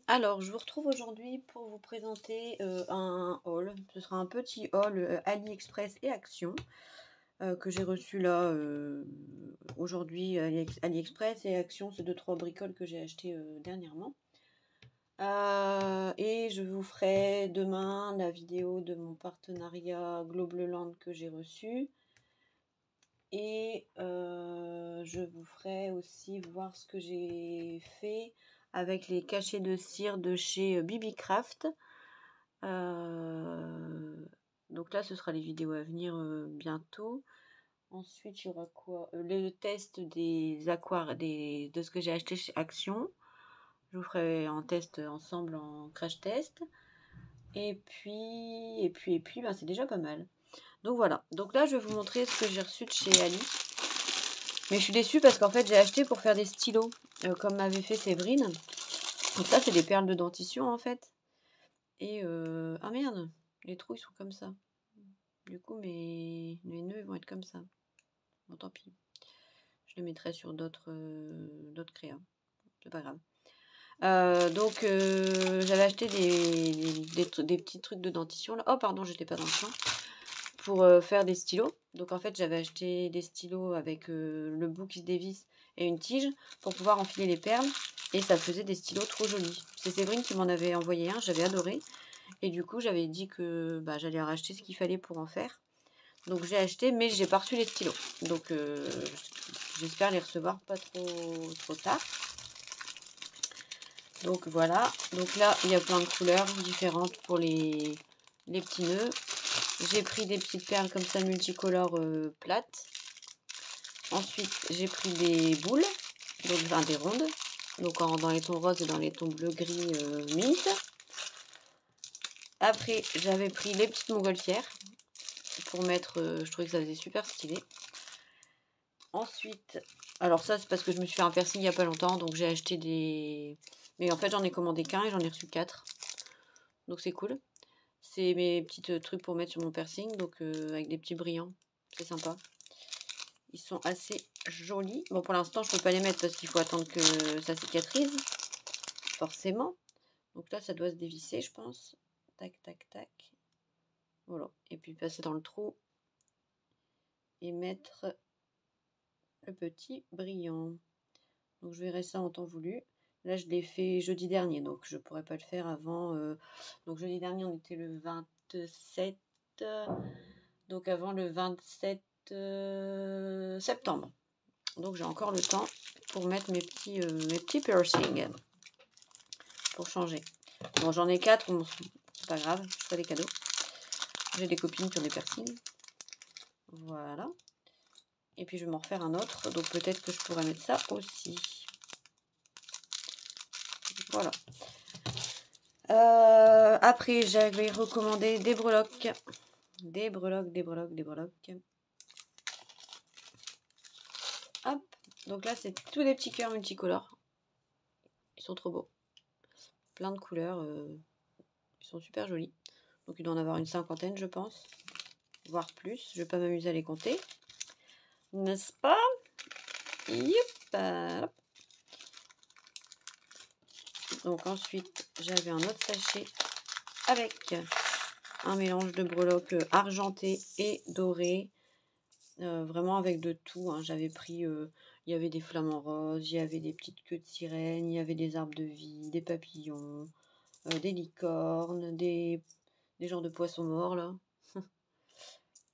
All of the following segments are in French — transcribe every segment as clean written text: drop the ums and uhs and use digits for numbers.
Alors, je vous retrouve aujourd'hui pour vous présenter un haul. Ce sera un petit haul AliExpress et Action que j'ai reçu là aujourd'hui. AliExpress et Action, c'est 2-3 bricoles que j'ai achetées dernièrement. Et je vous ferai demain la vidéo de mon partenariat Globleland que j'ai reçu. Et je vous ferai aussi voir ce que j'ai fait avec les cachets de cire de chez Bibicraft. Donc là, ce sera les vidéos à venir bientôt. Ensuite, il y aura quoi? Le test des de ce que j'ai acheté chez Action. Je vous ferai un test ensemble en crash test. Et puis, ben, c'est déjà pas mal. Donc voilà. Donc là, je vais vous montrer ce que j'ai reçu de chez Ali. Mais je suis déçue parce qu'en fait, j'ai acheté pour faire des stylos, comme m'avait fait Séverine. Donc ça, c'est des perles de dentition, en fait. Et ah merde, les trous, ils sont comme ça. Du coup, mes nœuds ils vont être comme ça. Bon, tant pis. Je les mettrai sur d'autres créas. C'est pas grave. Donc, j'avais acheté des petits trucs de dentition. Là. Oh, pardon, j'étais pas dans le champ. Pour faire des stylos. Donc, en fait, j'avais acheté des stylos avec le bout qui se dévisse et une tige pour pouvoir enfiler les perles. Et ça faisait des stylos trop jolis. C'est Séverine qui m'en avait envoyé un. J'avais adoré. Et du coup, j'avais dit que bah, j'allais racheter ce qu'il fallait pour en faire. Donc j'ai acheté, mais j'ai pas reçu les stylos. Donc j'espère les recevoir pas trop tard. Donc voilà. Donc là, il y a plein de couleurs différentes pour les petits nœuds. J'ai pris des petites perles comme ça multicolores plates. Ensuite, j'ai pris des boules, donc enfin, des rondes. Donc dans les tons roses et dans les tons bleu gris mint. Après, j'avais pris les petites montgolfières pour mettre, je trouvais que ça faisait super stylé. Ensuite, alors ça c'est parce que je me suis fait un piercing il n'y a pas longtemps, donc j'ai acheté des... Mais en fait j'en ai commandé qu'un et j'en ai reçu 4. Donc c'est cool. C'est mes petits trucs pour mettre sur mon piercing, donc avec des petits brillants. C'est sympa. Ils sont assez jolis. Bon pour l'instant je peux pas les mettre parce qu'il faut attendre que ça cicatrise. Forcément. Donc là ça doit se dévisser je pense. Tac tac tac. Voilà. Et puis passer dans le trou. Et mettre le petit brillant. Donc je verrai ça en temps voulu. Là je l'ai fait jeudi dernier, donc je pourrais pas le faire avant. Donc jeudi dernier on était le 27, donc avant le 27 septembre. Donc j'ai encore le temps pour mettre mes petits piercings. Pour changer. Bon j'en ai 4, bon, c'est pas grave, je ferai des cadeaux. J'ai des copines qui ont des piercings. Voilà. Et puis je vais m'en refaire un autre, donc peut-être que je pourrais mettre ça aussi. Voilà. Après, j'avais recommandé des breloques. Des breloques. Hop. Donc là, c'est tous des petits cœurs multicolores. Ils sont trop beaux. Plein de couleurs. Ils sont super jolis. Donc il doit en avoir une 50aine, je pense. Voire plus. Je vais pas m'amuser à les compter. N'est-ce pas? Yep. Donc ensuite, j'avais un autre sachet avec un mélange de breloques argentées et dorées. Vraiment avec de tout. Hein. J'avais pris, il y avait des flamants roses, il y avait des petites queues de sirène, il y avait des arbres de vie, des papillons, des licornes, des genres de poissons morts là.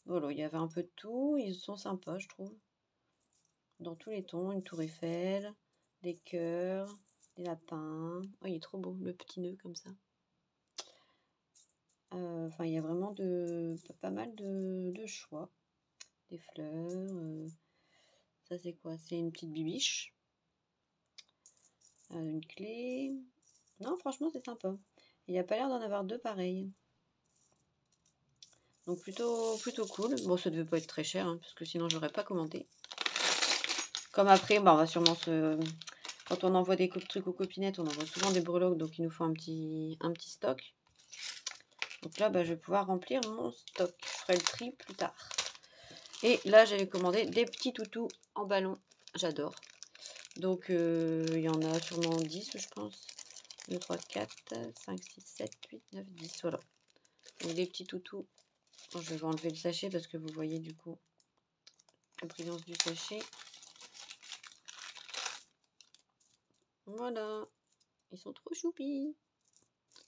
Voilà, il y avait un peu de tout. Ils sont sympas, je trouve. Dans tous les tons, une tour Eiffel, des cœurs, des lapins. Oh, il est trop beau, le petit nœud comme ça. Enfin, il y a vraiment pas mal de choix. Des fleurs. Ça, c'est quoi? C'est une petite bibiche. Une clé. Non, franchement, c'est sympa. Il n'y a pas l'air d'en avoir deux pareils. Donc, plutôt cool. Bon, ça devait pas être très cher, hein, parce que sinon, j'aurais pas commandé. Comme après, bah, on va sûrement se... Quand on envoie des trucs aux copinettes, on envoie souvent des breloques, donc il nous faut un petit stock. Donc là, bah, je vais pouvoir remplir mon stock. Je ferai le tri plus tard. Et là, j'avais commandé des petits toutous en ballon. J'adore. Donc, il y en a sûrement 10, je pense. 2, 3, 4, 5, 6, 7, 8, 9, 10. Voilà. Donc des petits toutous. Bon, je vais enlever le sachet parce que vous voyez du coup la brillance du sachet. Voilà. Ils sont trop choupis.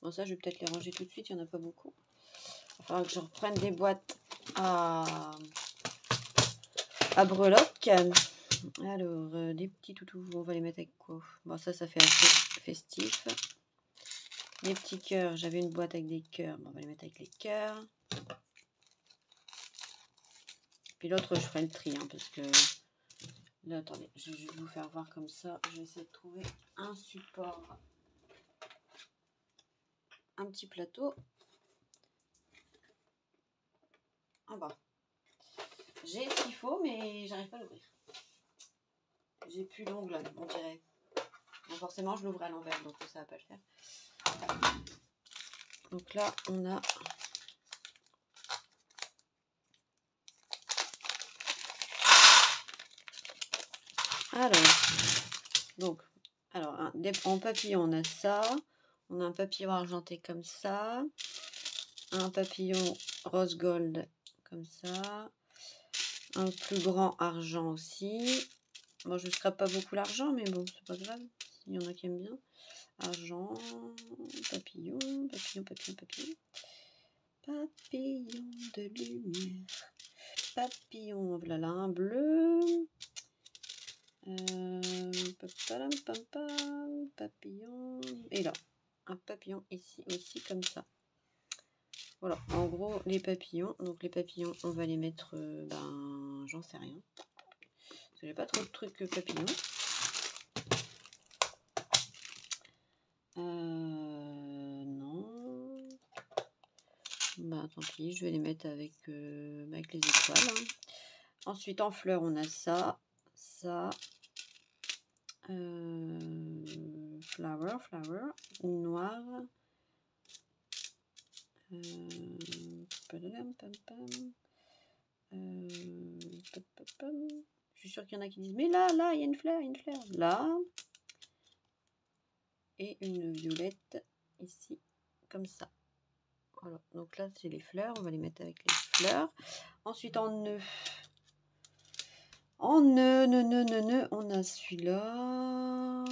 Bon, ça, je vais peut-être les ranger tout de suite. Il n'y en a pas beaucoup. Il va falloir que je reprenne des boîtes à breloques. Alors, des petits toutous, on va les mettre avec quoi? Bon, ça fait assez festif. Les petits cœurs, j'avais une boîte avec des cœurs. Bon, on va les mettre avec les cœurs. Puis l'autre, je ferai le tri, hein, parce que... Là, attendez, je vais vous faire voir comme ça. Je vais essayer de trouver un support. Un petit plateau. Ah bah. J'ai ce qu'il faut, mais j'arrive pas à l'ouvrir. J'ai plus l'ongle, on dirait. Donc forcément, je l'ouvre à l'envers, donc ça va pas le faire. Donc là, on a... Alors, en papillon, on a ça. On a un papillon argenté comme ça. Un papillon rose gold comme ça. Un plus grand argent aussi. Bon, je ne scrape pas beaucoup l'argent, mais bon, c'est pas grave. Il y en a qui aiment bien. Argent, papillon, papillon, papillon, papillon. Papillon de lumière. Papillon, voilà un bleu. Papillon. Et là, un papillon ici aussi comme ça. Voilà, en gros, les papillons. Donc les papillons, on va les mettre, j'en sais rien. Parce que j'ai pas trop de trucs papillons. Non. Bah tant pis, je vais les mettre avec les étoiles. Hein. Ensuite, en fleurs, on a ça, ça. Flower, noir. Je suis sûre qu'il y en a qui disent mais là, il y a une fleur, là. Et une violette ici, comme ça. Voilà, donc là c'est les fleurs, on va les mettre avec les fleurs. Ensuite en nœud. En nœud, on a celui-là.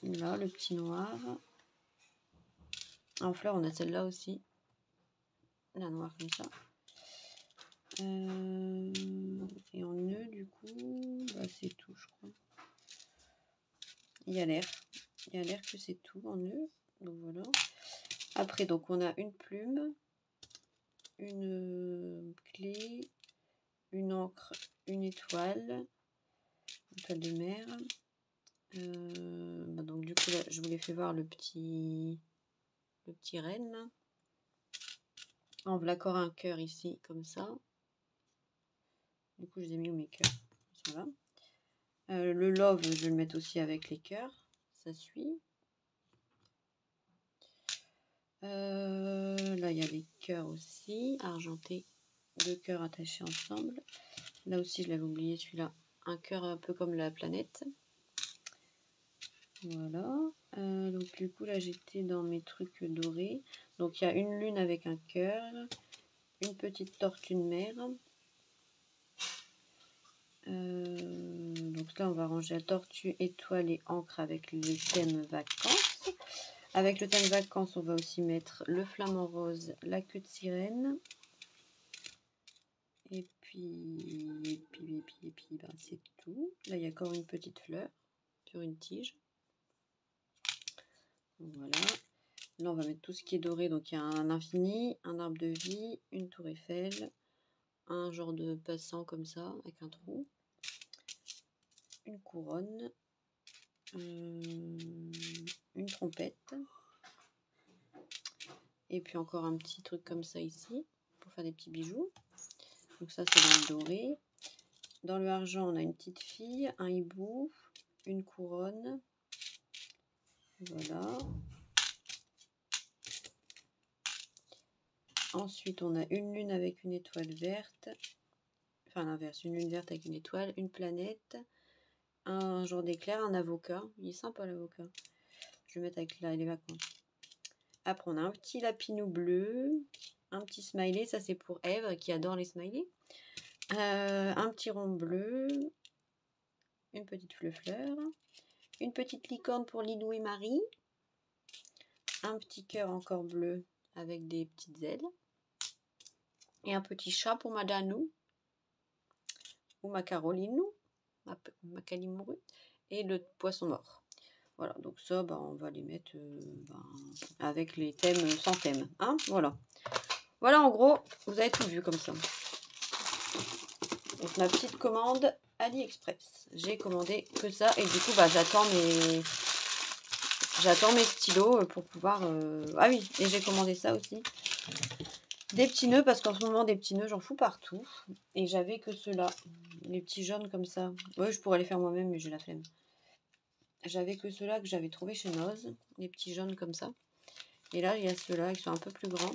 Là, le petit noir. En fleurs, on a celle-là aussi. La noire comme ça. Et en nœud, du coup, c'est tout, je crois. Il y a l'air que c'est tout en nœud. Donc voilà. Après, donc on a une plume, une clé, une encre, une étoile de mer. Donc du coup là, je vous l'ai fait voir le petit renne là. On va encore un cœur ici comme ça. Du coup je les ai mis où mes cœurs. Voilà. Le love, je vais le mettre aussi avec les cœurs. Ça suit. Là il y a les cœurs aussi argentés, 2 cœurs attachés ensemble. Là aussi je l'avais oublié celui-là, un cœur un peu comme la planète. Voilà. Donc du coup là j'étais dans mes trucs dorés. Donc il y a une lune avec un cœur, une petite tortue de mer. Donc là on va ranger la tortue, étoile et encre avec le thème vacances. Avec le thème vacances on va aussi mettre le flamant rose, la queue de sirène. Et puis c'est tout. Là il y a encore une petite fleur sur une tige. Voilà. Là, on va mettre tout ce qui est doré. Donc, il y a un infini, un arbre de vie, une tour Eiffel, un genre de passant comme ça, avec un trou, une couronne, une trompette, et puis encore un petit truc comme ça ici, pour faire des petits bijoux. Donc ça, c'est dans le doré. Dans le argent, on a une petite fille, un hibou, une couronne. Voilà. Ensuite, on a une lune avec une étoile verte. Enfin, l'inverse, une lune verte avec une étoile, une planète, un jour d'éclair, un avocat. Il est sympa l'avocat. Je vais mettre avec les vacances. Après, on a un petit lapinou bleu, un petit smiley. Ça, c'est pour Ève qui adore les smileys. Un petit rond bleu, une petite fleur, une petite licorne pour Lilou et Marie, un petit cœur encore bleu avec des petites ailes, et un petit chat pour ma Danou, ou ma Carolinou, ma Calimourou, et le poisson mort. Voilà, donc ça, bah, on va les mettre avec les thèmes sans thème. Hein, voilà. Voilà, en gros, vous avez tout vu comme ça. Donc, ma petite commande AliExpress. J'ai commandé que ça, et du coup, bah, j'attends mes stylos pour pouvoir... Ah oui, et j'ai commandé ça aussi. Des petits nœuds, parce qu'en ce moment, des petits nœuds, j'en fous partout. Et j'avais que ceux-là. Les petits jaunes comme ça. Ouais, je pourrais les faire moi-même, mais j'ai la flemme. J'avais que ceux-là que j'avais trouvé chez Noz. Les petits jaunes comme ça. Et là, il y a ceux-là qui sont un peu plus grands.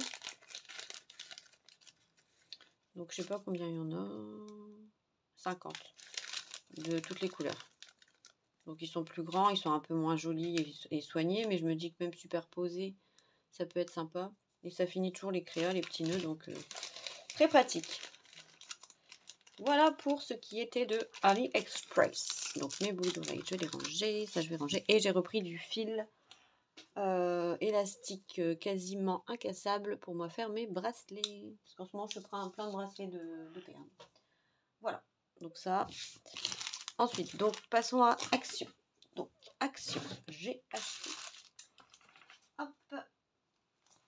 Donc, je sais pas combien il y en a. 50. De toutes les couleurs. Donc, ils sont plus grands. Ils sont un peu moins jolis et soignés. Mais je me dis que même superposés, ça peut être sympa. Et ça finit toujours les créas, les petits nœuds. Donc, très pratique. Voilà pour ce qui était de AliExpress. Donc mes boules d'oreilles, je les rangeais, ça je vais ranger. Et j'ai repris du fil élastique quasiment incassable pour moi faire mes bracelets. Parce qu'en ce moment je prends plein de bracelets de perles. Voilà, donc ça. Ensuite, donc passons à Action. Donc Action, j'ai acheté. Hop,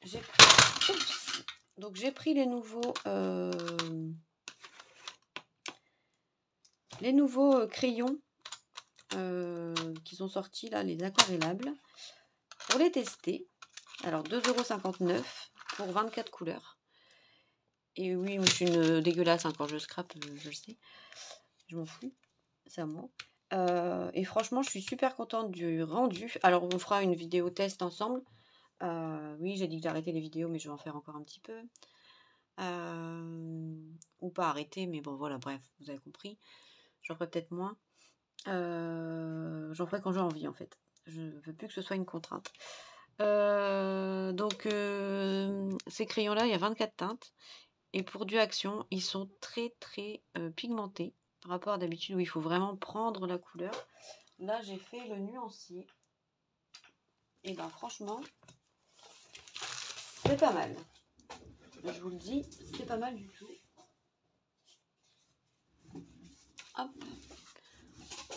j'ai pris. Oups. Donc j'ai pris les nouveaux crayons qui sont sortis là, les aquarellables, pour les tester. Alors 2,59 € pour 24 couleurs. Et oui, je suis une dégueulasse hein, quand je scrape, je le sais. Je m'en fous, c'est à moi. Et franchement, je suis super contente du rendu. Alors on fera une vidéo test ensemble. Oui, j'ai dit que j'arrêtais les vidéos, mais je vais en faire encore un petit peu. Ou pas arrêter, mais bon voilà, bref, vous avez compris. J'en ferai peut-être moins. J'en ferai quand j'ai envie en fait. Je veux plus que ce soit une contrainte. Donc ces crayons là, il y a 24 teintes. Et pour du Action, ils sont très très pigmentés par rapport à d'habitude où il faut vraiment prendre la couleur. Là j'ai fait le nuancier. Et ben franchement, c'est pas mal. Je vous le dis, c'est pas mal du tout. Hop.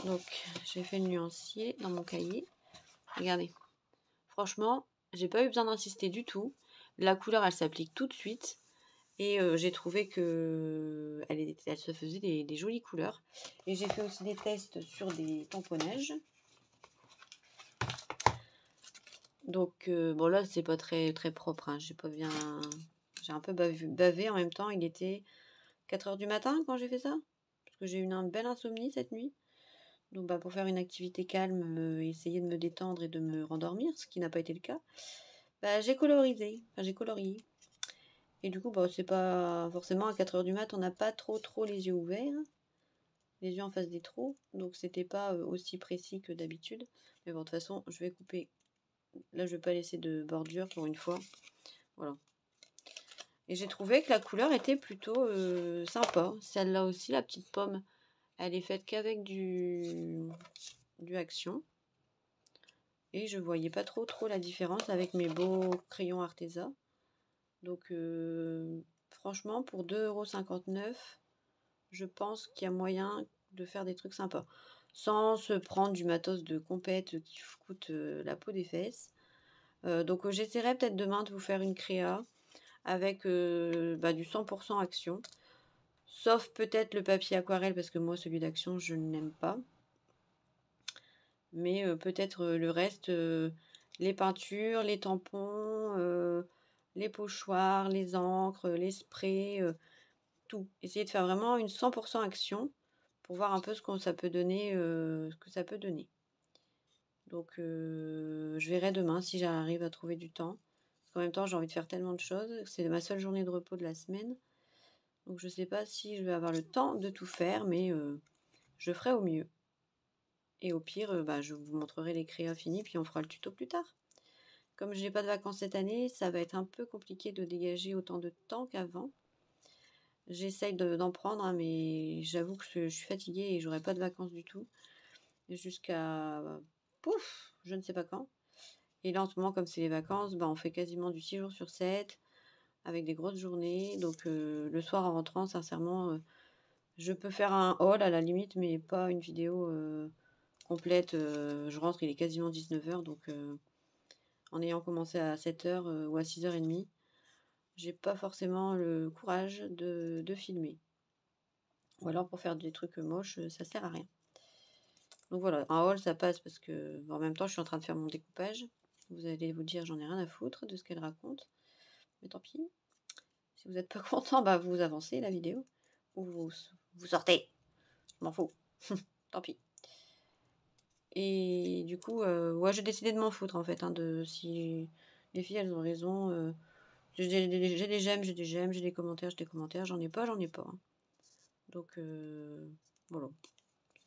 Donc j'ai fait le nuancier dans mon cahier. Regardez. Franchement, j'ai pas eu besoin d'insister du tout. La couleur, elle s'applique tout de suite. Et j'ai trouvé que elle se faisait des jolies couleurs. Et j'ai fait aussi des tests sur des tamponnages. Donc, bon là, c'est pas très, très propre. Hein. J'ai un peu bavé en même temps. Il était 4 h du matin quand j'ai fait ça. Parce que j'ai eu une belle insomnie cette nuit. Donc, bah, pour faire une activité calme, essayer de me détendre et de me rendormir, ce qui n'a pas été le cas, bah, j'ai colorisé. Enfin, j'ai colorié. Et du coup, bah, c'est pas forcément à 4 h du mat, on n'a pas trop les yeux ouverts, les yeux en face des trous, donc c'était pas aussi précis que d'habitude. Mais bon, de toute façon, je vais couper. Là, je vais pas laisser de bordure pour une fois. Voilà. Et j'ai trouvé que la couleur était plutôt sympa. Celle-là aussi, la petite pomme, elle est faite qu'avec du Action. Et je voyais pas trop la différence avec mes beaux crayons Arteza. Donc, franchement, pour 2,59 €, je pense qu'il y a moyen de faire des trucs sympas. Sans se prendre du matos de compète qui coûte la peau des fesses. Donc j'essaierai peut-être demain de vous faire une créa avec du 100% Action. Sauf peut-être le papier aquarelle parce que moi celui d'Action je ne l'aime pas. Mais peut-être le reste, les peintures, les tampons, les pochoirs, les encres, les sprays, tout. Essayer de faire vraiment une 100% Action pour voir un peu ce que ça peut donner, Donc je verrai demain si j'arrive à trouver du temps. Parce qu'en même temps, j'ai envie de faire tellement de choses. C'est ma seule journée de repos de la semaine. Donc je sais pas si je vais avoir le temps de tout faire, mais je ferai au mieux. Et au pire, bah, je vous montrerai les créas finis, puis on fera le tuto plus tard. Comme je n'ai pas de vacances cette année, ça va être un peu compliqué de dégager autant de temps qu'avant. J'essaye d'en prendre, hein, mais j'avoue que je suis fatiguée et j'aurai pas de vacances du tout. Jusqu'à, pouf, je ne sais pas quand. Et là, en ce moment, comme c'est les vacances, bah, on fait quasiment du 6 jours sur 7, avec des grosses journées. Donc, le soir, en rentrant, sincèrement, je peux faire un haul à la limite, mais pas une vidéo complète. Je rentre, il est quasiment 19 h, donc en ayant commencé à 7 h ou à 6 h 30, j'ai pas forcément le courage de filmer. Ou alors pour faire des trucs moches, ça sert à rien. Donc voilà, un haul ça passe parce que en même temps je suis en train de faire mon découpage. Vous allez vous dire j'en ai rien à foutre de ce qu'elle raconte. Mais tant pis. Si vous n'êtes pas content, bah vous avancez la vidéo. Ou vous sortez. Je m'en fous. Tant pis. Et du coup, ouais, j'ai décidé de m'en foutre en fait. Hein, si les filles elles ont raison. J'ai des j'aime, j'ai des j'aime, j'ai des commentaires, j'en ai pas, hein. Donc voilà.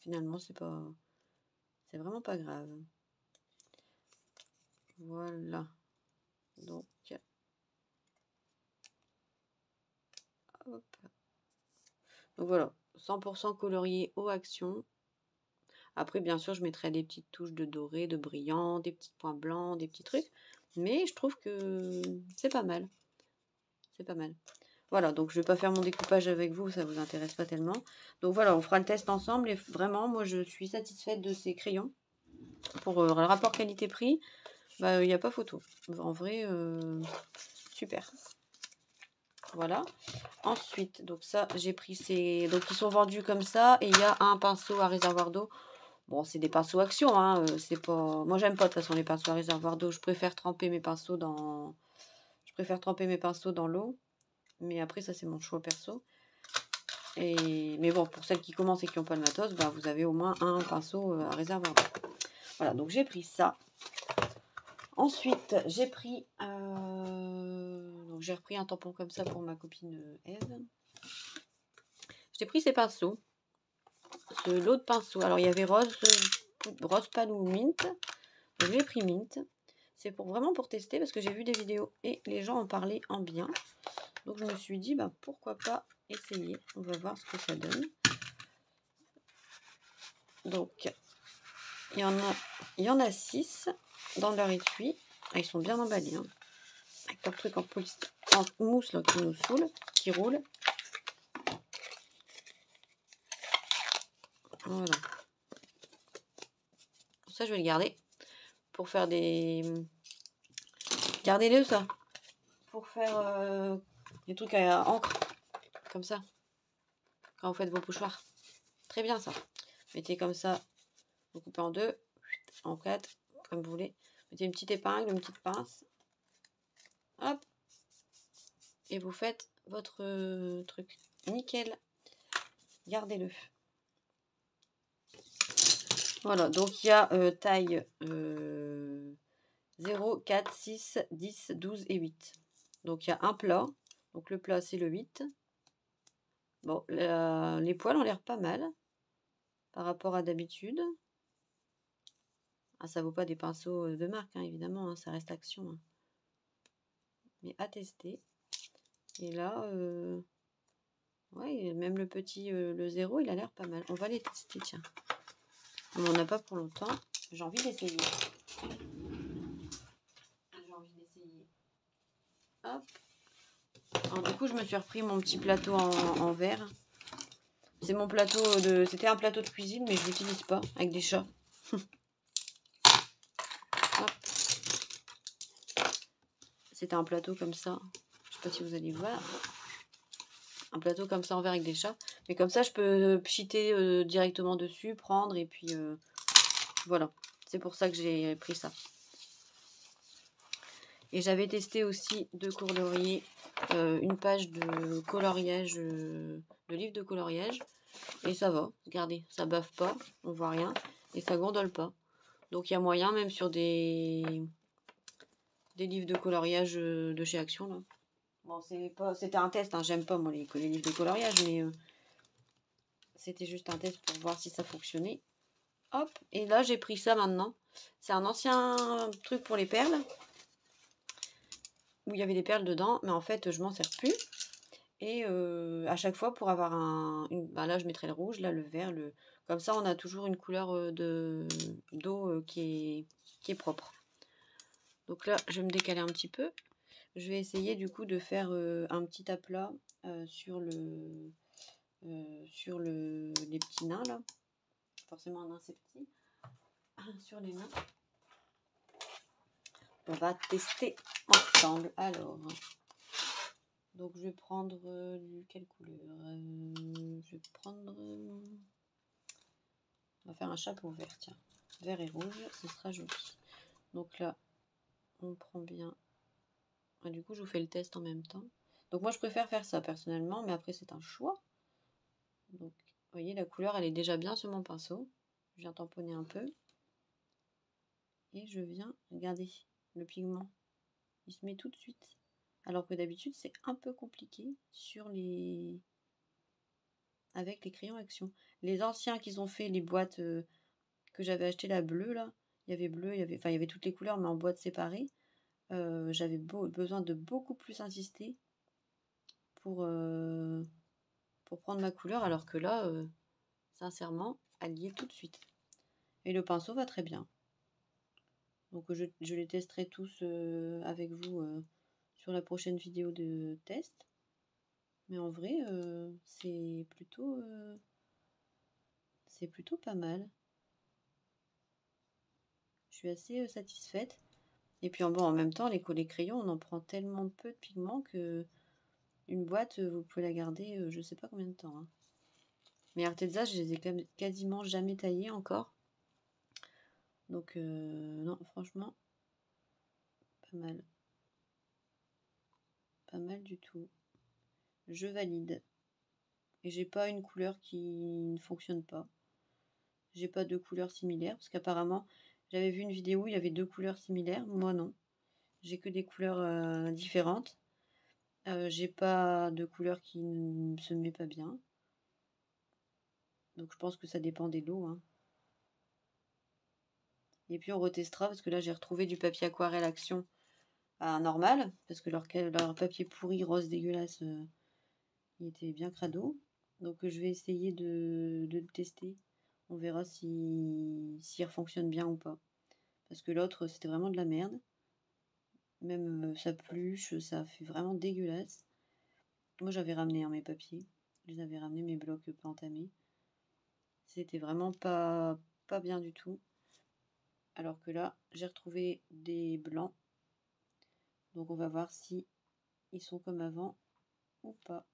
Finalement, c'est vraiment pas grave. Voilà. Donc, hop. Donc voilà, 100% colorier eau action. Après, bien sûr, je mettrai des petites touches de doré, de brillant, des petits points blancs, des petits trucs. Mais je trouve que c'est pas mal. C'est pas mal. Voilà, donc je vais pas faire mon découpage avec vous, ça vous intéresse pas tellement. Donc voilà, on fera le test ensemble et vraiment, moi, je suis satisfaite de ces crayons. Pour le rapport qualité-prix, bah, il n'y a pas photo. En vrai, super. Voilà. Ensuite, donc ça, j'ai pris ces... Donc, ils sont vendus comme ça. Et il y a un pinceau à réservoir d'eau. Bon, c'est des pinceaux action, hein. C'est pas... Moi, j'aime pas de toute façon les pinceaux à réservoir d'eau. Je préfère tremper mes pinceaux dans... l'eau. Mais après, ça, c'est mon choix perso. Mais bon, pour celles qui commencent et qui n'ont pas le matos, bah, vous avez au moins un pinceau à réservoir d'eau. Voilà, donc j'ai pris ça. Ensuite, j'ai pris... Donc, j'ai repris un tampon comme ça pour ma copine Eve. J'ai pris ces pinceaux. Ce lot de pinceaux. Alors, il y avait rose pâle ou mint. Donc, j'ai pris mint. C'est vraiment pour tester parce que j'ai vu des vidéos et les gens en parlaient en bien. Donc, je me suis dit, bah, pourquoi pas essayer. On va voir ce que ça donne. Donc, il y en a 6 dans leur étui. Ah, ils sont bien emballés. Hein. Avec leur truc en mousse là, qui nous saoule, qui roule. Voilà. Ça, je vais le garder pour faire des... Gardez-le, ça. Pour faire des trucs à encre. Comme ça. Quand vous faites vos pochoirs. Très bien, ça. Mettez comme ça. Vous coupez en 2. En 4. Comme vous voulez. Mettez une petite épingle, une petite pince. Hop. Et vous faites votre truc. Nickel. Gardez-le. Voilà. Donc, il y a taille 0, 4, 6, 10, 12 et 8. Donc, il y a un plat. Donc, le plat, c'est le 8. Bon, les poils ont l'air pas mal par rapport à d'habitude. Ah, ça vaut pas des pinceaux de marque, hein, évidemment, hein, ça reste action. Hein. Mais à tester. Et là, ouais, même le petit, le 0, il a l'air pas mal. On va les tester, tiens. On n'en a pas pour longtemps. J'ai envie d'essayer. Hop. Alors, du coup, je me suis repris mon petit plateau en verre. C'est mon plateau de... C'était un plateau de cuisine, mais je ne l'utilise pas, avec des chats. C'était un plateau comme ça. Je sais pas si vous allez voir. Un plateau comme ça en verre avec des chats. Mais comme ça, je peux pchiter directement dessus, prendre et puis voilà. C'est pour ça que j'ai pris ça. Et j'avais testé aussi de colorier une page de coloriage, de livre de coloriage. Et ça va. Regardez, ça baffe pas, on voit rien. Et ça gondole pas. Donc il y a moyen, même sur des livres de coloriage de chez Action. Là. Bon, c'était un test, hein. J'aime pas moi les livres de coloriage, mais c'était juste un test pour voir si ça fonctionnait. Hop, et là j'ai pris ça maintenant. C'est un ancien truc pour les perles, où il y avait des perles dedans, mais en fait je m'en sers plus. Et à chaque fois pour avoir bah là je mettrai le rouge, là le vert, comme ça on a toujours une couleur d'eau qui est propre. Donc là je vais me décaler un petit peu. Je vais essayer du coup de faire un petit aplat sur les petits nains là. Forcément un nain c'est petit. Sur les nains. On va tester ensemble. Alors, donc je vais prendre quelle couleur je vais prendre... on va faire un chapeau vert, tiens. Vert et rouge, ce sera joli. Donc là, on prend bien... Ah, du coup, je vous fais le test en même temps. Donc moi, je préfère faire ça personnellement, mais après, c'est un choix. Donc, vous voyez, la couleur, elle est déjà bien sur mon pinceau. Je viens tamponner un peu. Et je viens, regardez, le pigment, il se met tout de suite. Alors que d'habitude, c'est un peu compliqué avec les crayons Action. Les anciens qu'ils ont fait, les boîtes que j'avais acheté, la bleue, là, il y avait bleu, il y avait toutes les couleurs, mais en boîte séparée. J'avais besoin de beaucoup plus insister pour prendre ma couleur, alors que là, sincèrement, elle y est tout de suite. Et le pinceau va très bien. Donc je les testerai tous avec vous sur la prochaine vidéo de test. Mais en vrai, c'est plutôt pas mal. Je suis assez satisfaite. Et puis bon, en même temps, les crayons, on en prend tellement peu de pigments que une boîte, vous pouvez la garder je sais pas combien de temps. Hein. Mais Arteza, je les ai quasiment jamais taillés encore. Donc non, franchement, pas mal. Pas mal du tout. Je valide. Et j'ai pas une couleur qui ne fonctionne pas. J'ai pas deux couleurs similaires, parce qu'apparemment, j'avais vu une vidéo où il y avait deux couleurs similaires. Moi, non. J'ai que des couleurs différentes. J'ai pas de couleur qui ne se met pas bien. Donc je pense que ça dépend des lots. Hein. Et puis on retestera, parce que là j'ai retrouvé du papier aquarelle Action normal, parce que leur papier pourri, rose dégueulasse, il était bien crado. Donc je vais essayer de le tester. On verra s'il fonctionne bien ou pas. Parce que l'autre, c'était vraiment de la merde. Même sa peluche, ça fait vraiment dégueulasse. Moi, j'avais ramené mes papiers. Je les avais ramenés, mes blocs pas entamés. C'était vraiment pas bien du tout. Alors que là, j'ai retrouvé des blancs. Donc on va voir si ils sont comme avant ou pas.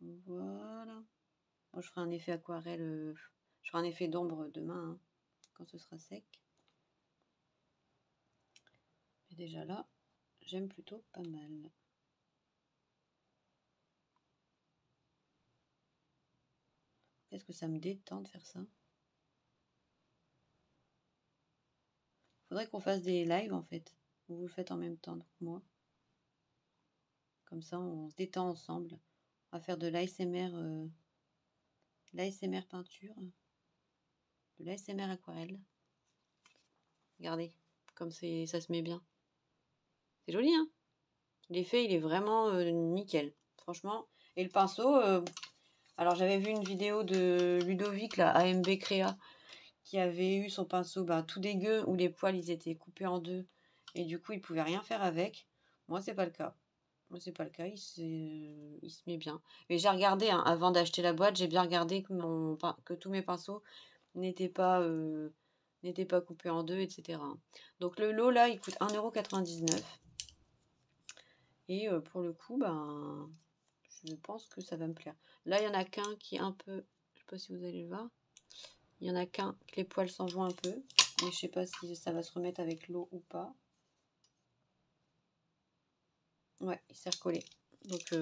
Voilà. Moi, je ferai un effet aquarelle. Je ferai un effet d'ombre demain, hein, quand ce sera sec. Et déjà là, j'aime plutôt pas mal. Est-ce que ça me détend de faire ça? Faudrait qu'on fasse des lives en fait. Vous le faites en même temps que moi. Comme ça, on se détend ensemble. On va faire de l'ASMR peinture, de l'ASMR aquarelle. Regardez, comme ça se met bien. C'est joli, hein? L'effet, il est vraiment nickel. Franchement. Et le pinceau, alors j'avais vu une vidéo de Ludovic, là, AMB Créa, qui avait eu son pinceau tout dégueu, où les poils, ils étaient coupés en deux. Et du coup, il pouvait rien faire avec. Moi, c'est pas le cas. Moi, c'est pas le cas, il se met bien. Mais j'ai regardé, hein, avant d'acheter la boîte, j'ai bien regardé que tous mes pinceaux n'étaient pas coupés en deux, etc. Donc le lot, là, il coûte 1,99 €. Et pour le coup, je pense que ça va me plaire. Là, il y en a qu'un qui est un peu... Je sais pas si vous allez le voir. Il y en a qu'un que les poils s'en vont un peu. Mais je sais pas si ça va se remettre avec l'eau ou pas. Ouais, il s'est recollé. Donc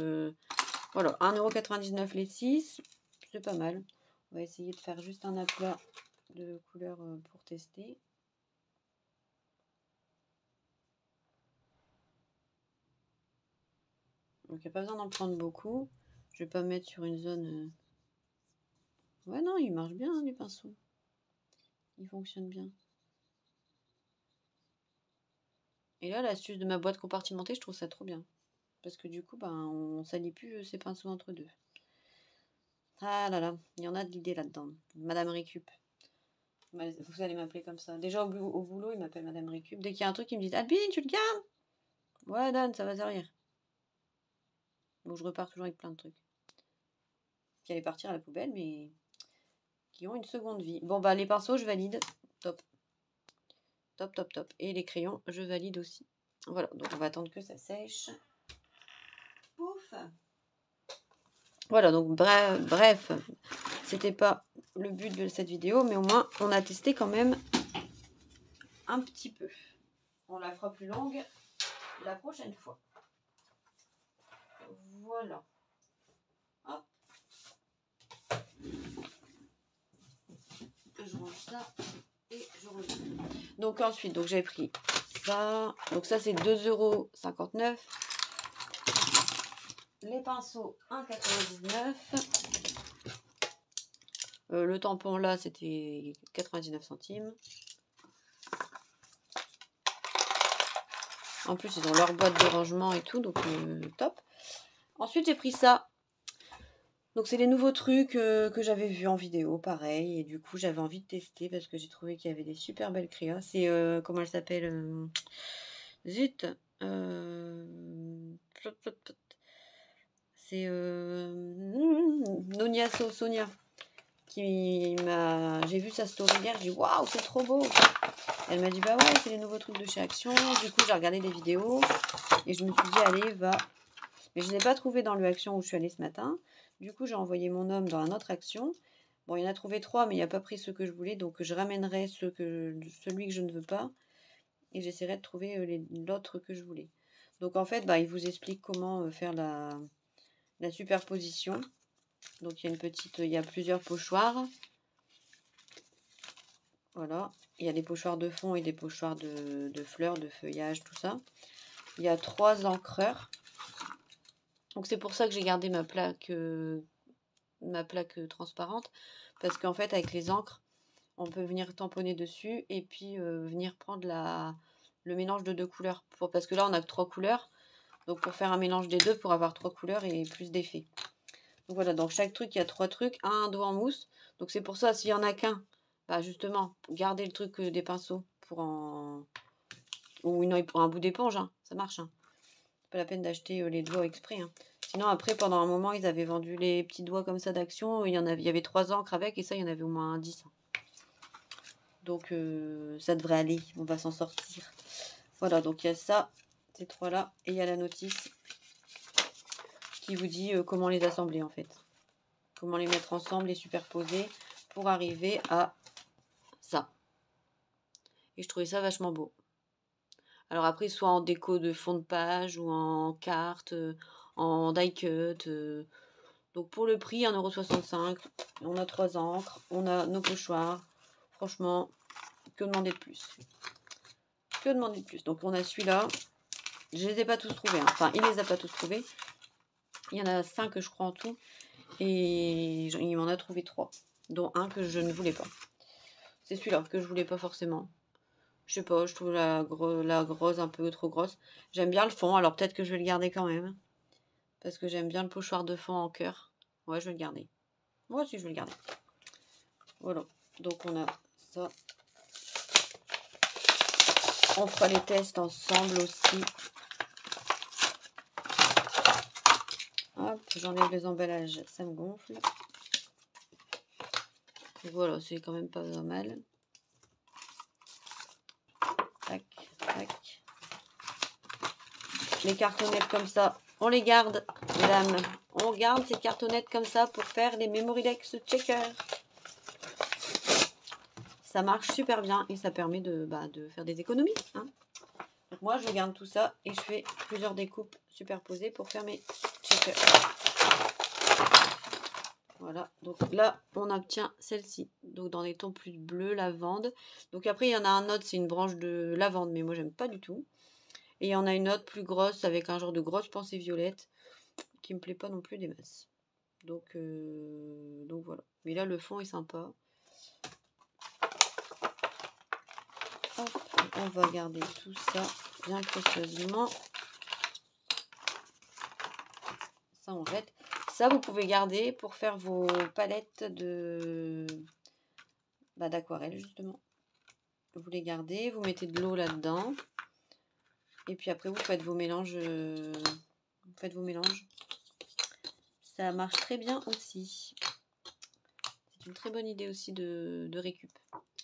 voilà, 1,99 € les 6. C'est pas mal. On va essayer de faire juste un aplat de couleurs pour tester. Donc il n'y a pas besoin d'en prendre beaucoup. Je vais pas mettre sur une zone Ouais, non, il marche bien, hein, les pinceaux. Il fonctionne bien. Et là, l'astuce de ma boîte compartimentée, je trouve ça trop bien. Parce que du coup, ben, on salit plus ces pinceaux entre deux. Ah là là, il y en a de l'idée là-dedans. Madame Récup. Vous allez m'appeler comme ça. Déjà au boulot, il m'appelle Madame Récup. Dès qu'il y a un truc, ils me disent Albine, tu le gardes? Ouais, Dan, ça va servir. Donc je repars toujours avec plein de trucs. Qui allaient partir à la poubelle, mais qui ont une seconde vie. Bon, bah, les pinceaux, je valide. Top. Top, top, top. Et les crayons, je valide aussi. Voilà, donc on va attendre que ça sèche. Pouf. Voilà, donc bref, c'était pas le but de cette vidéo, mais au moins on a testé quand même un petit peu. On la fera plus longue la prochaine fois. Voilà. Hop. Je range ça et je reviens. Donc ensuite, donc j'ai pris ça. Donc ça c'est 2,59 €. Les pinceaux 1,99 €. Le tampon là c'était 99 centimes. En plus ils ont leur boîte de rangement et tout, donc top. Ensuite j'ai pris ça. Donc c'est les nouveaux trucs que j'avais vus en vidéo, pareil. Et du coup j'avais envie de tester parce que j'ai trouvé qu'il y avait des super belles créas. C'est comment elle s'appelle Zut. C'est Nonia Sonia qui m'a. J'ai vu sa story hier, j'ai dit waouh, c'est trop beau. Elle m'a dit bah ouais, c'est les nouveaux trucs de chez Action. Du coup j'ai regardé des vidéos et je me suis dit allez, va. Mais je ne les ai pas trouvés dans le Action où je suis allée ce matin. Du coup j'ai envoyé mon homme dans un autre Action. Bon, il en a trouvé 3, mais il n'a pas pris ceux que je voulais, donc je ramènerai celui que je ne veux pas. Et j'essaierai de trouver l'autre que je voulais. Donc en fait, bah, il vous explique comment faire la superposition. Donc il y a plusieurs pochoirs. Voilà. Il y a des pochoirs de fond et des pochoirs de fleurs, de feuillage, tout ça. Il y a 3 encreurs. Donc c'est pour ça que j'ai gardé ma plaque transparente. Parce qu'en fait, avec les encres, on peut venir tamponner dessus et puis venir prendre le mélange de 2 couleurs. Parce que là, on a que 3 couleurs. Donc pour faire un mélange des deux, pour avoir 3 couleurs et plus d'effets. Donc voilà, dans chaque truc, il y a 3 trucs. Un doigt en mousse. Donc c'est pour ça, s'il n'y en a qu'un, bah justement, gardez le truc des pinceaux pour ou pour un bout d'éponge, hein, ça marche. Hein. C'est pas la peine d'acheter les doigts exprès. Hein. Sinon, après, pendant un moment, ils avaient vendu les petits doigts comme ça d'Action. Il y avait 3 encres avec et ça, il y en avait au moins 10. Donc ça devrait aller, on va s'en sortir. Voilà, donc il y a ça, ces 3-là, et il y a la notice qui vous dit comment les assembler en fait. Comment les mettre ensemble, les superposer pour arriver à ça. Et je trouvais ça vachement beau. Alors après, soit en déco de fond de page ou en carte, en die cut. Donc pour le prix, 1,65 €, on a 3 encres, on a nos pochoirs. Franchement, que demander de plus? Que demander de plus? Donc on a celui-là. Je les ai pas tous trouvés. Hein. Enfin, il les a pas tous trouvés. Il y en a 5 je crois en tout. Et il m'en a trouvé 3. Dont un que je ne voulais pas. C'est celui-là que je voulais pas forcément. Je sais pas, je trouve la grosse un peu trop grosse. J'aime bien le fond, alors peut-être que je vais le garder quand même. Parce que j'aime bien le pochoir de fond en cœur. Ouais, je vais le garder. Moi aussi, je vais le garder. Voilà. Donc on a ça. On fera les tests ensemble aussi. Hop, j'enlève les emballages, ça me gonfle. Voilà, c'est quand même pas mal. Tac, tac. Les cartonnettes comme ça, on les garde, mesdames. On garde ces cartonnettes comme ça pour faire les Memorylex Checker. Ça marche super bien et ça permet de faire des économies. Hein. Donc moi, je garde tout ça et je fais plusieurs découpes superposées pour faire mes checkers. Voilà, donc là, on obtient celle-ci. Donc dans des tons plus bleus, lavande. Donc après, il y en a un autre, c'est une branche de lavande, mais moi, j'aime pas du tout. Et il y en a une autre plus grosse avec un genre de grosse pensée violette qui me plaît pas non plus des masses. Donc voilà. Mais là, le fond est sympa. Hop, on va garder tout ça bien précieusement. Ça, on jette. Ça, vous pouvez garder pour faire vos palettes d'aquarelle, justement. Vous les gardez, vous mettez de l'eau là-dedans. Et puis après, vous faites vos mélanges. Ça marche très bien aussi. C'est une très bonne idée aussi de récup.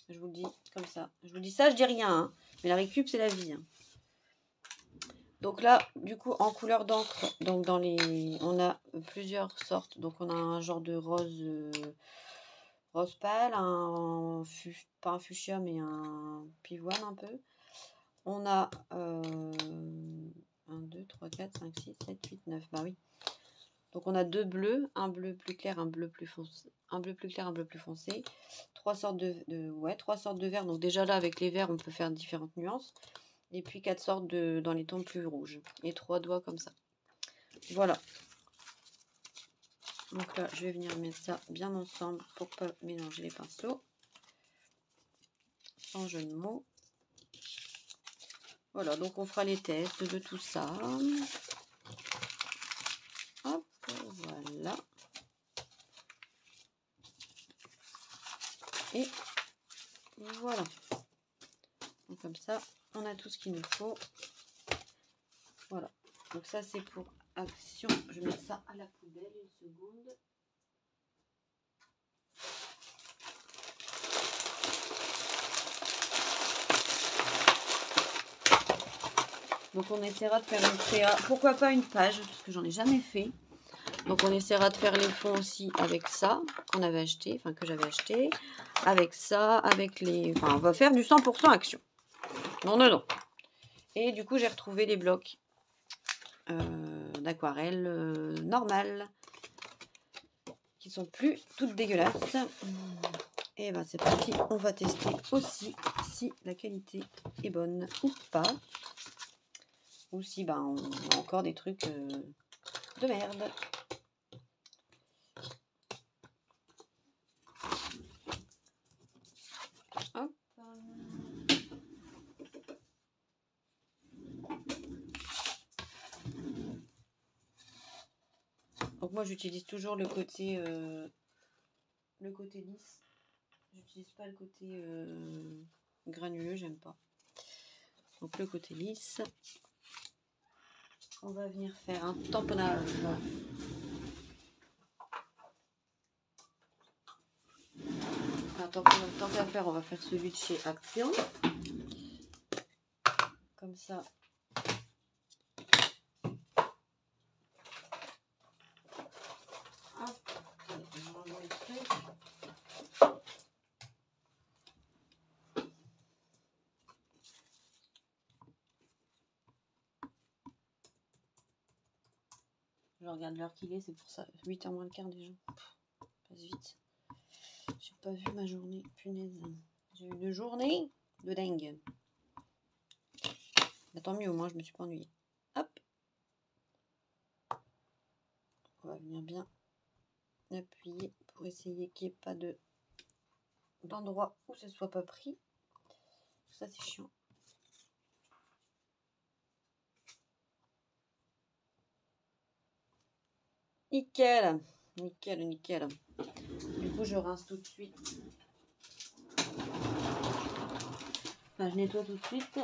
Je vous le dis comme ça. Je vous dis ça, je dis rien. Hein. Mais la récup, c'est la vie. Hein. Donc là, du coup, en couleur d'encre, donc on a plusieurs sortes. Donc on a un genre de rose pâle, pas un fuchsia, mais un pivoine un peu. On a 1, 2, 3, 4, 5, 6, 7, 8, 9. Bah oui. Donc on a 2 bleus, un bleu plus clair, un bleu plus foncé, un bleu plus clair, un bleu plus foncé. 3 sortes trois sortes de verts. Donc déjà là, avec les verts, on peut faire différentes nuances. Et puis 4 sortes dans les tons plus rouges. Et 3 doigts comme ça. Voilà. Donc là, je vais venir mettre ça bien ensemble pour pas mélanger les pinceaux. Sans jeu de mots. Voilà, donc on fera les tests de tout ça. Hop, voilà. Et voilà. Donc comme ça, on a tout ce qu'il nous faut. Voilà. Donc ça, c'est pour action. Je vais mettre ça à la poubelle une seconde. Donc on essaiera de faire une créa, pourquoi pas une page, parce que j'en ai jamais fait. Donc on essaiera de faire les fonds aussi avec ça, qu'on avait acheté, enfin que j'avais acheté. Avec ça, avec les... Enfin, on va faire du 100% action. Non, non, non. Et du coup, j'ai retrouvé les blocs d'aquarelle normales, qui sont plus toutes dégueulasses. Et ben c'est parti, on va tester aussi si la qualité est bonne ou pas. Ou si ben, on a encore des trucs de merde. Hop. Donc moi j'utilise toujours le côté lisse. J'utilise pas le côté granuleux, j'aime pas. Donc le côté lisse. On va venir faire un tamponnage. Tant qu'à faire, on va faire celui de chez Action. Comme ça. Hop. Je regarde l'heure qu'il est, c'est pour ça. 8h moins le quart déjà. Passe vite. J'ai pas vu ma journée. Punaise. J'ai eu une journée de dingue. Mais tant mieux, au moins je me suis pas ennuyée. Hop. On va venir bien appuyer pour essayer qu'il n'y ait pas d'endroit où ce soit pas pris. Ça c'est chiant. Nickel. Nickel, nickel. Du coup je rince tout de suite. Enfin je nettoie tout de suite.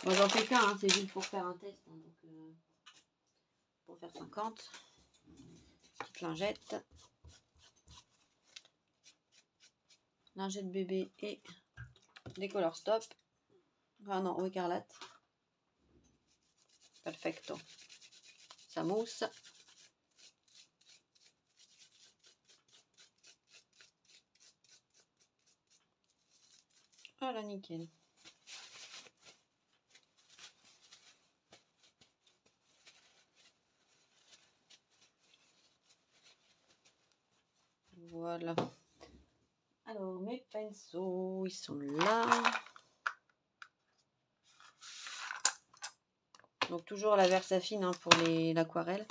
Moi j'en fais qu'un, hein, c'est juste pour faire un test. Hein, donc, pour faire 50. Petite lingette. Lingette bébé et des Color Stop. Ah non, au écarlate. Perfecto. Ça mousse. Voilà, nickel. Voilà. Alors, mes pinceaux, ils sont là. Donc toujours la Versafine hein, pour l'aquarelle.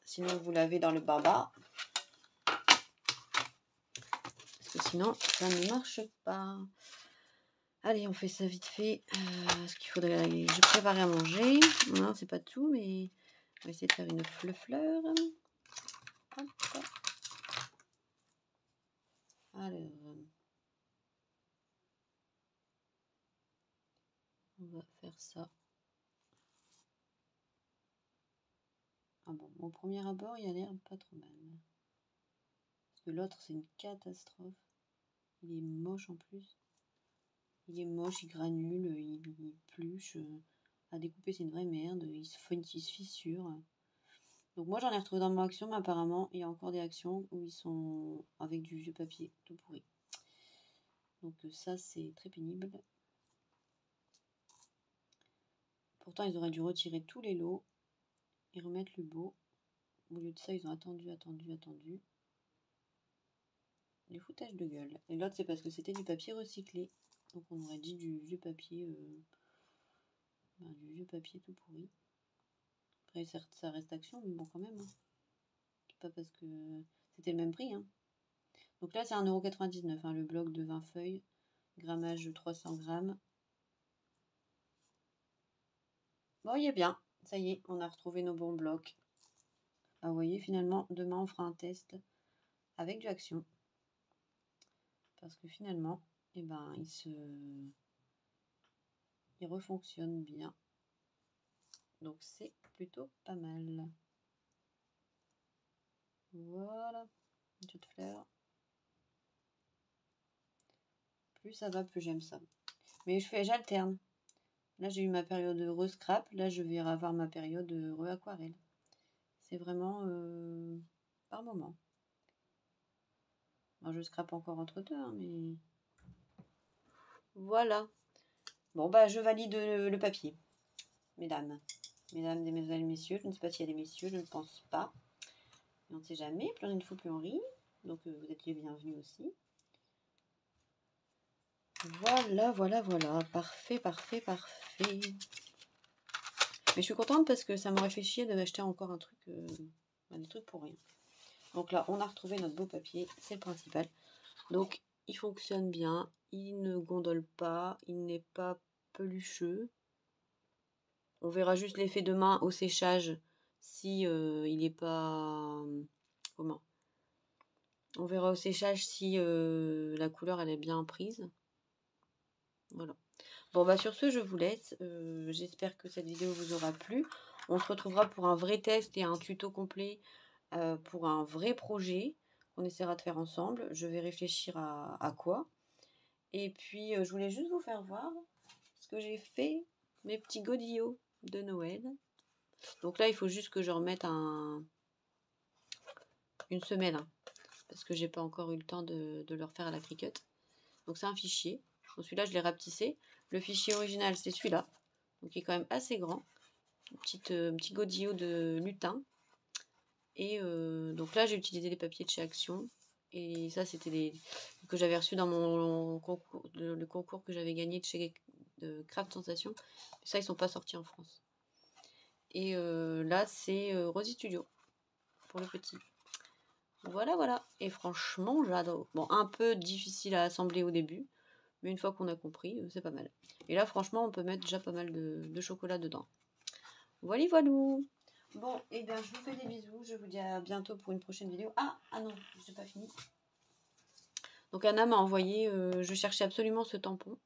Sinon vous l'avez dans le baba. Parce que sinon ça ne marche pas. Allez, on fait ça vite fait. Ce qu'il faudrait, je préparais à manger. Non, c'est pas tout, mais on va essayer de faire une fleur. Hop. Alors, on va faire ça. Ah bon, au premier abord, il a l'air pas trop mal. Parce que l'autre, c'est une catastrophe. Il est moche en plus. Il est moche, il granule, il pluche. À découper, c'est une vraie merde. Il se fissure. Donc moi, j'en ai retrouvé dans mon action, mais apparemment, il y a encore des actions où ils sont avec du vieux papier tout pourri. Donc ça, c'est très pénible. Pourtant, ils auraient dû retirer tous les lots et remettre le beau. Au lieu de ça, ils ont attendu. Du foutage de gueule. Et l'autre, c'est parce que c'était du papier recyclé. Donc on aurait dit du vieux papier tout pourri. Après, certes, ça reste action, mais bon, quand même. Hein. C'est pas parce que c'était le même prix. Hein. Donc là, c'est 1,99 €, hein, le bloc de 20 feuilles. Grammage de 300 grammes. Bon, il est bien. Ça y est, on a retrouvé nos bons blocs. Ah, vous voyez, finalement, demain, on fera un test avec du action. Parce que finalement, eh ben, il refonctionne bien. Donc, c'est plutôt pas mal. Voilà, une petite fleur. Plus ça va, plus j'aime ça. Mais j'alterne. Là, j'ai eu ma période re-scrap. Là, je vais avoir ma période re-aquarelle. C'est vraiment par moment. Moi, je scrape encore entre deux, hein, mais... Voilà. Bon, bah, je valide le papier. Mesdames, mesdemoiselles, messieurs. Je ne sais pas s'il y a des messieurs, je ne pense pas. Mais on ne sait jamais. Plus on est de fou, plus on rit. Donc, vous êtes les bienvenus aussi. Voilà. Parfait. Mais je suis contente parce que ça m'aurait fait chier d'acheter encore un truc, des trucs pour rien. Donc là, on a retrouvé notre beau papier, c'est le principal. Donc, il fonctionne bien, il ne gondole pas, il n'est pas pelucheux. On verra juste l'effet de main au séchage si il n'est pas... comment? On verra au séchage si la couleur elle est bien prise. Voilà. Bon bah sur ce, je vous laisse. J'espère que cette vidéo vous aura plu. On se retrouvera pour un vrai test et un tuto complet pour un vrai projet qu'on essaiera de faire ensemble. Je vais réfléchir à quoi. Et puis je voulais juste vous faire voir ce que j'ai fait, mes petits godillots de Noël. Donc là, il faut juste que je remette une semelle, hein, parce que j'ai pas encore eu le temps de le refaire à la Cricut. Donc c'est un fichier. Donc celui-là, je l'ai rapetissé. Le fichier original, c'est celui-là. Donc il est quand même assez grand. Un petit godillot de lutin. Et donc là, j'ai utilisé les papiers de chez Action. Et ça, c'était des que j'avais reçu dans mon concours, le concours que j'avais gagné de Craft Sensation. Ça, ils sont pas sortis en France. Et là, c'est Rosy Studio pour le petit. Voilà. Et franchement, j'adore. Bon, un peu difficile à assembler au début. Mais une fois qu'on a compris, c'est pas mal. Et là, franchement, on peut mettre déjà pas mal de chocolat dedans. Voilà. Bon, et bien, je vous fais des bisous. Je vous dis à bientôt pour une prochaine vidéo. Ah non, j'ai pas fini. Donc, Anna m'a envoyé... je cherchais absolument ce tampon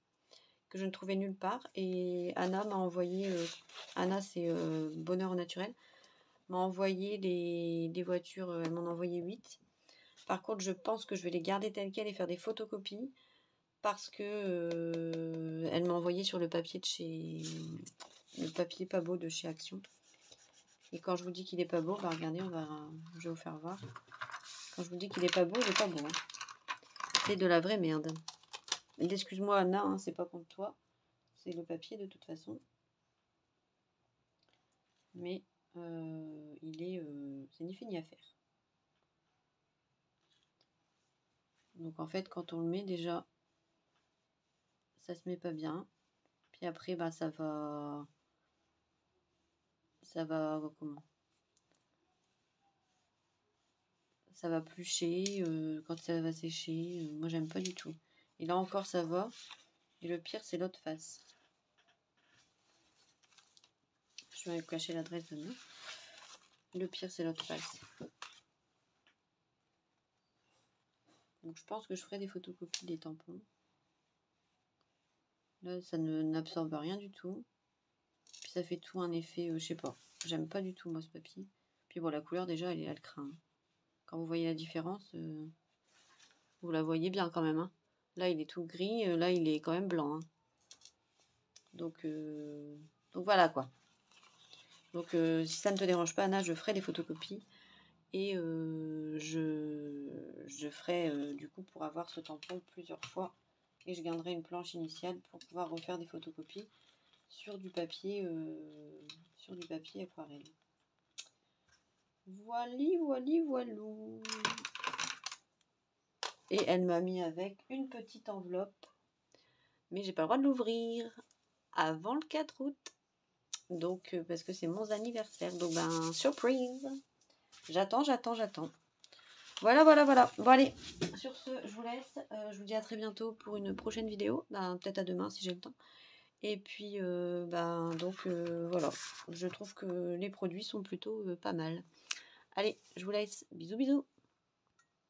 que je ne trouvais nulle part. Et Anna m'a envoyé... Anna, c'est Bonheur au naturel. M'a envoyé des voitures. Elle m'en a envoyé 8. Par contre, je pense que je vais les garder telles quelles et faire des photocopies. Parce que elle m'a envoyé sur le papier de chez... Le papier pas beau de chez Action. Et quand je vous dis qu'il est pas beau, bah regardez, je vais vous faire voir. Quand je vous dis qu'il est pas beau, il est pas beau. Hein. C'est de la vraie merde. Excuse-moi Anna, hein, c'est pas contre toi. C'est le papier de toute façon. Mais c'est ni fait ni à faire. Donc en fait, quand on le met déjà, ça se met pas bien. Puis après, bah ça va ça va comment? Ça va plucher quand ça va sécher. Moi, j'aime pas du tout. Et là encore, ça va. Et le pire, c'est l'autre face. Je vais cacher l'adresse de nous. Le pire, c'est l'autre face. Donc, je pense que je ferai des photocopies des tampons. Là, ça n'absorbe rien du tout. Puis ça fait tout un effet, je sais pas. J'aime pas du tout, moi, ce papier. Puis bon, la couleur, déjà, elle craint. Quand vous voyez la différence, vous la voyez bien quand même. Hein. Là, il est tout gris. Là, il est quand même blanc. Hein. Donc voilà, quoi. Donc, si ça ne te dérange pas, Anna, je ferai des photocopies. Et je ferai, du coup, pour avoir ce tampon plusieurs fois. Et je garderai une planche initiale pour pouvoir refaire des photocopies sur du papier aquarelle. Voili, voili, voilou. Et elle m'a mis avec une petite enveloppe. Mais j'ai pas le droit de l'ouvrir avant le 4 août. Donc, parce que c'est mon anniversaire. Donc, ben, surprise. J'attends. Voilà. Bon, allez, sur ce, je vous laisse. Je vous dis à très bientôt pour une prochaine vidéo. Ben, peut-être à demain si j'ai le temps. Et puis, voilà. Je trouve que les produits sont plutôt pas mal. Allez, je vous laisse. Bisous, bisous.